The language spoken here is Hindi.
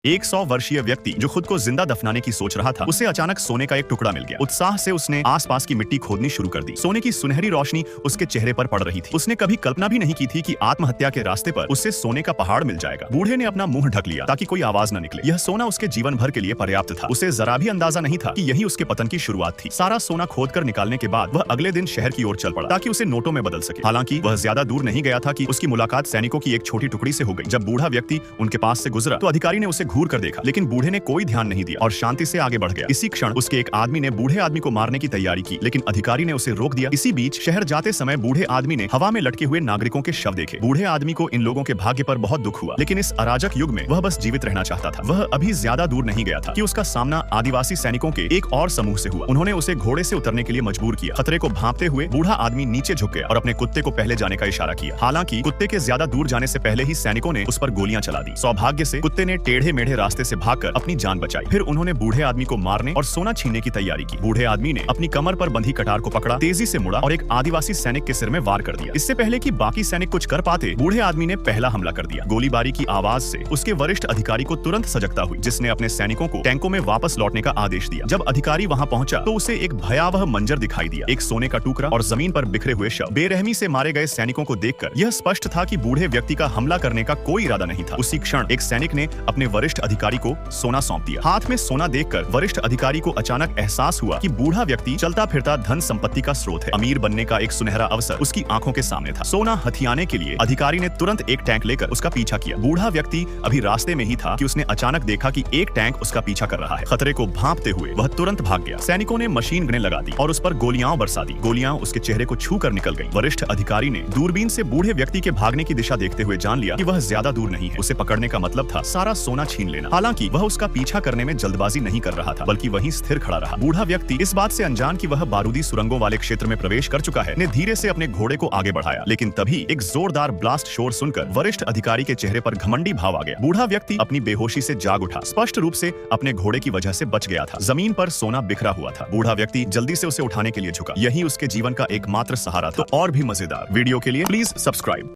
एक 100 वर्षीय व्यक्ति जो खुद को जिंदा दफनाने की सोच रहा था, उसे अचानक सोने का एक टुकड़ा मिल गया। उत्साह से उसने आसपास की मिट्टी खोदनी शुरू कर दी। सोने की सुनहरी रोशनी उसके चेहरे पर पड़ रही थी। उसने कभी कल्पना भी नहीं की थी कि आत्महत्या के रास्ते पर उससे सोने का पहाड़ मिल जाएगा। बूढ़े ने अपना मुंह ढक लिया ताकि कोई आवाज न निकले। यह सोना उसके जीवन भर के लिए पर्याप्त था। उसे जरा भी अंदाजा नहीं था कि यही उसके पतन की शुरुआत थी। सारा सोना खोदकर निकालने के बाद वह अगले दिन शहर की ओर चल पड़ा ताकि उसे नोटों में बदल सके। हालांकि वह ज्यादा दूर नहीं गया था कि उसकी मुलाकात सैनिकों की एक छोटी टुकड़ी से हो गई। जब बूढ़ा व्यक्ति उनके पास से गुजरा तो अधिकारी ने उसे घूर कर देखा, लेकिन बूढ़े ने कोई ध्यान नहीं दिया और शांति से आगे बढ़ गया। इसी क्षण उसके एक आदमी ने बूढ़े आदमी को मारने की तैयारी की, लेकिन अधिकारी ने उसे रोक दिया। इसी बीच शहर जाते समय बूढ़े आदमी ने हवा में लटके हुए नागरिकों के शव देखे। बूढ़े आदमी को इन लोगों के भाग्य पर बहुत दुख हुआ, लेकिन इस अराजक युग में वह बस जीवित रहना चाहता था। वह अभी ज्यादा दूर नहीं गया था कि उसका सामना आदिवासी सैनिकों के एक और समूह से हुआ। उन्होंने उसे घोड़े से उतरने के लिए मजबूर किया। खतरे को भांपते हुए बूढ़ा आदमी नीचे झुक गया और अपने कुत्ते को पहले जाने का इशारा किया। हालांकि कुत्ते के ज्यादा दूर जाने से पहले ही सैनिकों ने उस पर गोलियां चला दी। सौभाग्य से कुत्ते ने टेढ़े मेढ़े रास्ते से भागकर अपनी जान बचाई। फिर उन्होंने बूढ़े आदमी को मारने और सोना छीनने की तैयारी की। बूढ़े आदमी ने अपनी कमर पर बंधी कटार को पकड़ा, तेजी से मुड़ा और एक आदिवासी सैनिक के सिर में वार कर दिया। इससे पहले कि बाकी सैनिक कुछ कर पाते, बूढ़े आदमी ने पहला हमला कर दिया। गोलीबारी की आवाज से उसके वरिष्ठ अधिकारी को तुरंत सजगता हुई, जिसने अपने सैनिकों को टैंकों में वापस लौटने का आदेश दिया। जब अधिकारी वहां पहुंचा तो उसे एक भयावह मंजर दिखाई दिया। एक सोने का टुकड़ा और जमीन पर बिखरे हुए शव। बेरहमी से मारे गए सैनिकों को देखकर यह स्पष्ट था कि बूढ़े व्यक्ति का हमला करने का कोई इरादा नहीं था। उसी क्षण एक सैनिक ने अपने वरिष्ठ अधिकारी को सोना सौंप दिया। हाथ में सोना देखकर वरिष्ठ अधिकारी को अचानक एहसास हुआ कि बूढ़ा व्यक्ति चलता फिरता धन संपत्ति का स्रोत है। अमीर बनने का एक सुनहरा अवसर उसकी आंखों के सामने था। सोना हथियाने के लिए अधिकारी ने तुरंत एक टैंक लेकर उसका पीछा किया। बूढ़ा व्यक्ति अभी रास्ते में ही था कि उसने अचानक देखा कि एक टैंक उसका पीछा कर रहा है। खतरे को भांपते हुए वह तुरंत भाग गया। सैनिकों ने मशीन गनें लगा दी और उस पर गोलियां बरसा दी। गोलियां उसके चेहरे को छू कर निकल गईं। वरिष्ठ अधिकारी ने दूरबीन से बूढ़े व्यक्ति के भागने की दिशा देखते हुए जान लिया कि वह ज्यादा दूर नहीं है। उसे पकड़ने का मतलब था सारा सोना छीन लेना। हालांकि वह उसका पीछा करने में जल्दबाजी नहीं कर रहा था, बल्कि वहीं स्थिर खड़ा रहा। बूढ़ा व्यक्ति इस बात से अनजान कि वह बारूदी सुरंगों वाले क्षेत्र में प्रवेश कर चुका है, ने धीरे से अपने घोड़े को आगे बढ़ाया। लेकिन तभी एक जोरदार ब्लास्ट शोर सुनकर वरिष्ठ अधिकारी के चेहरे पर घमंडी भाव आ गया। बूढ़ा व्यक्ति अपनी बेहोशी से जाग उठा। स्पष्ट रूप से अपने घोड़े की वजह से बच गया था। जमीन पर सोना बिखरा हुआ था। बूढ़ा व्यक्ति जल्दी से उसे उठाने के लिए झुका। यही उसके जीवन का एकमात्र सहारा था। तो और भी मजेदार वीडियो के लिए प्लीज सब्सक्राइब।